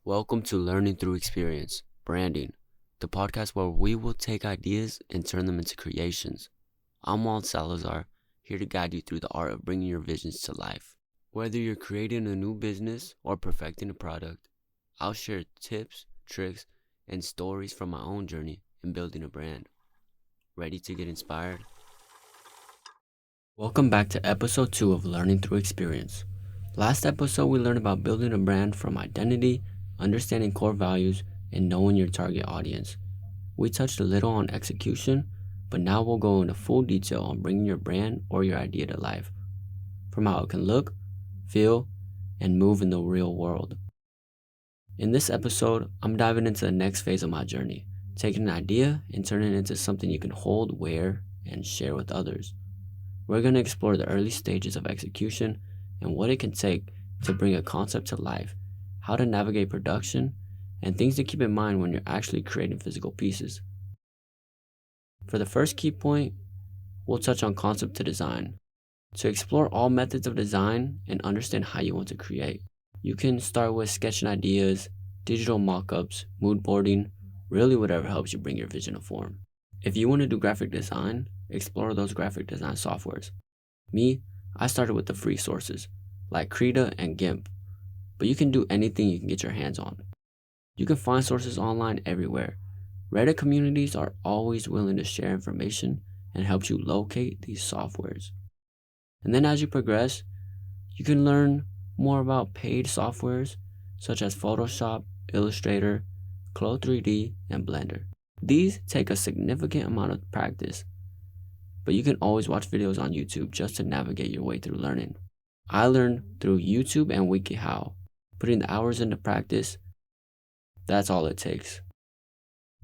Welcome to Learning Through Experience, Branding, the podcast where we will take ideas and turn them into creations. I'm Juan Salazar, here to guide you through the art of bringing your visions to life. Whether you're creating a new business or perfecting a product, I'll share tips, tricks, and stories from my own journey in building a brand. Ready to get inspired? Welcome back to episode 2 of Learning Through Experience. Last episode, we learned about building a brand from identity, understanding core values, and knowing your target audience. We touched a little on execution, but now we'll go into full detail on bringing your brand or your idea to life, from how it can look, feel, and move in the real world. In this episode, I'm diving into the next phase of my journey, taking an idea and turning it into something you can hold, wear, and share with others. We're going to explore the early stages of execution and what it can take to bring a concept to life, how to navigate production, and things to keep in mind when you're actually creating physical pieces. For the first key point, we'll touch on concept to design. To explore all methods of design and understand how you want to create, you can start with sketching ideas, digital mock-ups, mood boarding, really whatever helps you bring your vision to form. If you want to do graphic design, explore those graphic design softwares. Me, I started with the free sources, like Krita and GIMP, but you can do anything you can get your hands on. You can find sources online everywhere. Reddit communities are always willing to share information and help you locate these softwares. And then as you progress, you can learn more about paid softwares such as Photoshop, Illustrator, Clo 3D, and Blender. These take a significant amount of practice, but you can always watch videos on YouTube just to navigate your way through learning. I learned through YouTube and WikiHow. Putting the hours into practice, that's all it takes.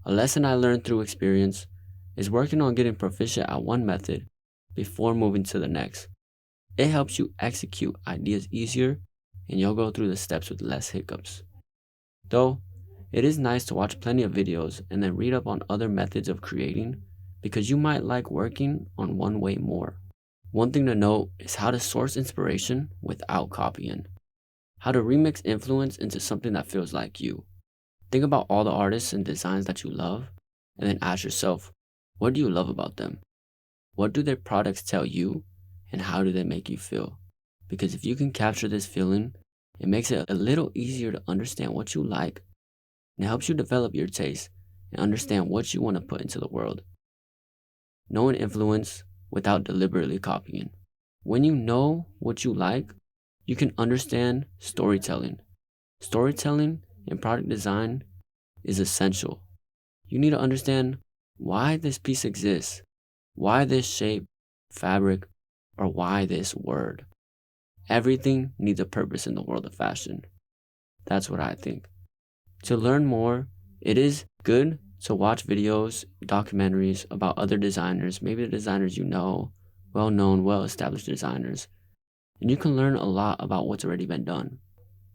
A lesson I learned through experience is working on getting proficient at one method before moving to the next. It helps you execute ideas easier and you'll go through the steps with less hiccups. Though, it is nice to watch plenty of videos and then read up on other methods of creating because you might like working on one way more. One thing to note is how to source inspiration without copying. How to remix influence into something that feels like you. Think about all the artists and designs that you love, and then ask yourself, what do you love about them? What do their products tell you, and how do they make you feel? Because if you can capture this feeling, it makes it a little easier to understand what you like, and it helps you develop your taste and understand what you want to put into the world. Knowing influence without deliberately copying. When you know what you like, you can understand storytelling. Storytelling in product design is essential. You need to understand why this piece exists, why this shape, fabric, or why this word. Everything needs a purpose in the world of fashion. That's what I think. To learn more, it is good to watch videos, documentaries about other designers, maybe the designers you know, well-known, well-established designers, and you can learn a lot about what's already been done.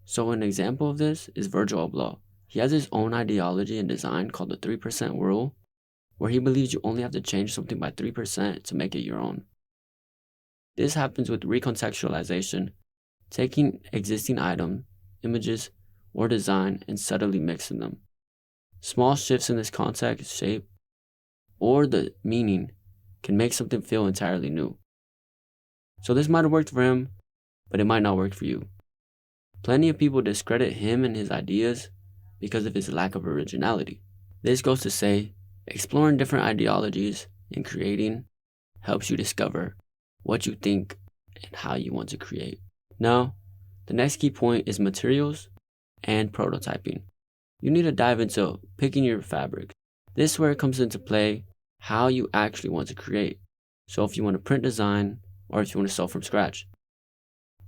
So an example of this is Virgil Abloh. He has his own ideology in design called the 3% rule, where he believes you only have to change something by 3% to make it your own. This happens with recontextualization, taking existing items, images, or design and subtly mixing them. Small shifts in this context, shape, or the meaning can make something feel entirely new. So this might have worked for him, but it might not work for you. Plenty of people discredit him and his ideas because of his lack of originality. This goes to say, exploring different ideologies and creating helps you discover what you think and how you want to create. Now, the next key point is materials and prototyping. You need to dive into picking your fabric. This is where it comes into play how you actually want to create. So if you want to print design or if you want to sew from scratch,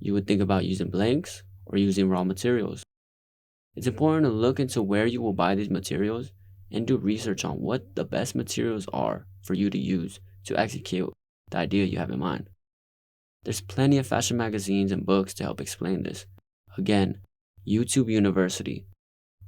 you would think about using blanks or using raw materials. It's important to look into where you will buy these materials and do research on what the best materials are for you to use to execute the idea you have in mind. There's plenty of fashion magazines and books to help explain this. Again, YouTube University.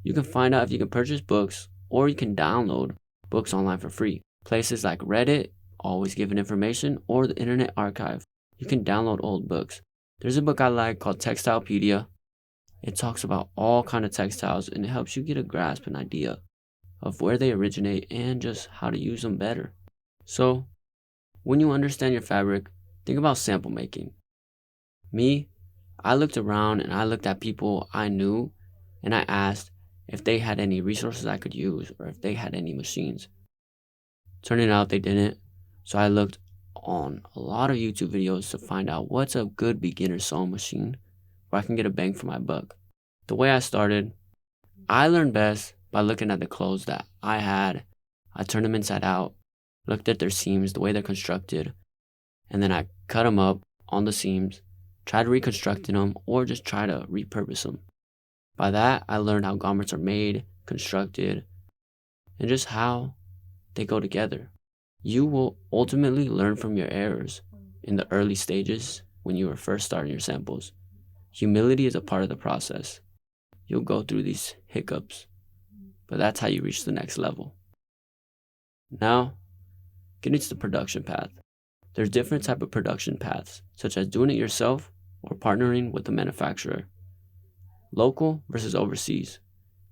You can find out if you can purchase books or you can download books online for free. Places like Reddit, always giving information, or the Internet Archive. You can download old books. There's a book I like called Textilepedia. It talks about all kind of textiles and it helps you get a grasp and idea of where they originate and just how to use them better. So, when you understand your fabric, think about sample making. Me, I looked around and I looked at people I knew and I asked if they had any resources I could use or if they had any machines. Turning out they didn't, so I looked on a lot of YouTube videos to find out what's a good beginner sewing machine where I can get a bang for my buck. The way I started, I learned best by looking at the clothes that I had. I turned them inside out, looked at their seams, the way they're constructed, and then I cut them up on the seams, tried reconstructing them, or just try to repurpose them. By that, I learned how garments are made, constructed, and just how they go together. You will ultimately learn from your errors in the early stages when you are first starting your samples. Humility is a part of the process. You'll go through these hiccups, but that's how you reach the next level. Now, get into the production path. There's different type of production paths, such as doing it yourself or partnering with the manufacturer. Local versus overseas.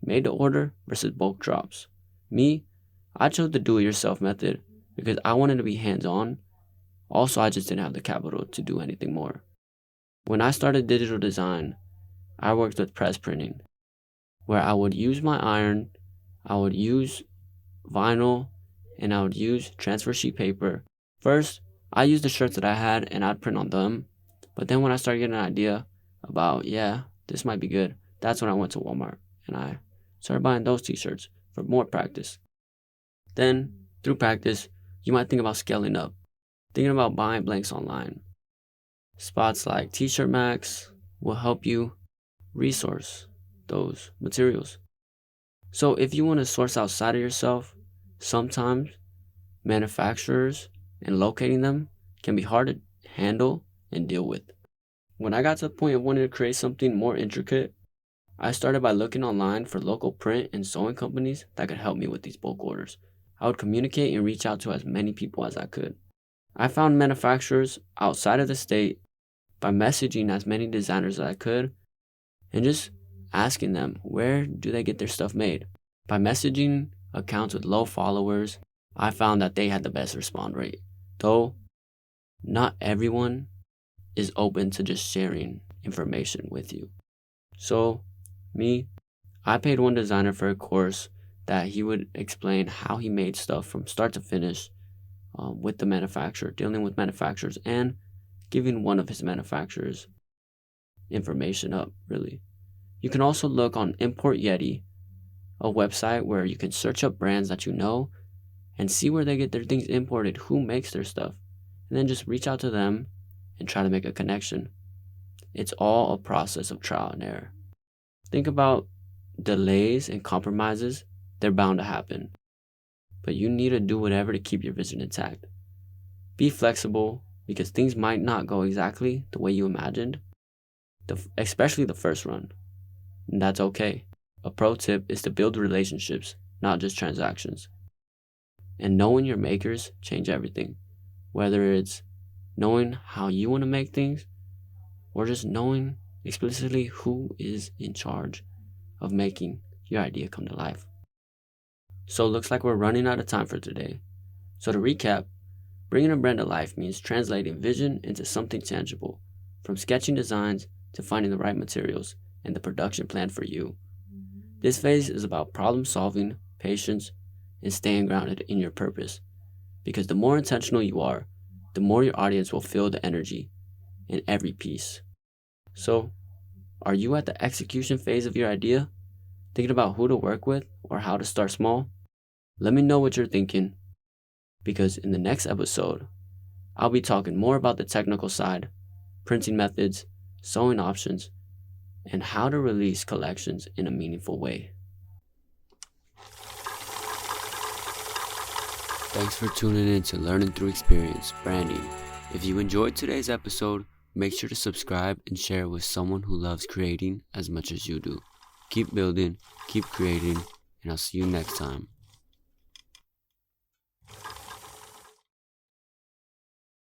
Made to order versus bulk drops. Me, I chose the do-it-yourself method because I wanted to be hands-on. Also, I just didn't have the capital to do anything more. When I started digital design, I worked with press printing, where I would use my iron, I would use vinyl, and I would use transfer sheet paper. First, I used the shirts that I had and I'd print on them. But then when I started getting an idea about, this might be good, that's when I went to Walmart and I started buying those t-shirts for more practice. Then, through practice, you might think about scaling up, thinking about buying blanks online. Spots like T-Shirt Max will help you resource those materials. So if you want to source outside of yourself, sometimes manufacturers and locating them can be hard to handle and deal with. When I got to the point of wanting to create something more intricate, I started by looking online for local print and sewing companies that could help me with these bulk orders. I would communicate and reach out to as many people as I could. I found manufacturers outside of the state by messaging as many designers as I could and just asking them where do they get their stuff made. By messaging accounts with low followers, I found that they had the best response rate. Though not everyone is open to just sharing information with you. So, I paid one designer for a course that he would explain how he made stuff from start to finish with the manufacturer, dealing with manufacturers, and giving one of his manufacturers information up, really. You can also look on Import Yeti, a website where you can search up brands that you know and see where they get their things imported, who makes their stuff, and then just reach out to them and try to make a connection. It's all a process of trial and error. Think about delays and compromises. They're bound to happen. But you need to do whatever to keep your vision intact. Be flexible because things might not go exactly the way you imagined, especially the first run. And that's okay. A pro tip is to build relationships, not just transactions. And knowing your makers change everything. Whether it's knowing how you want to make things or just knowing explicitly who is in charge of making your idea come to life. So it looks like we're running out of time for today. So to recap, bringing a brand to life means translating vision into something tangible, from sketching designs to finding the right materials and the production plan for you. This phase is about problem solving, patience, and staying grounded in your purpose. Because the more intentional you are, the more your audience will feel the energy in every piece. So, are you at the execution phase of your idea? Thinking about who to work with or how to start small? Let me know what you're thinking, because in the next episode, I'll be talking more about the technical side, printing methods, sewing options, and how to release collections in a meaningful way. Thanks for tuning in to Learning Through Experience Branding. If you enjoyed today's episode, make sure to subscribe and share it with someone who loves creating as much as you do. Keep building, keep creating, and I'll see you next time.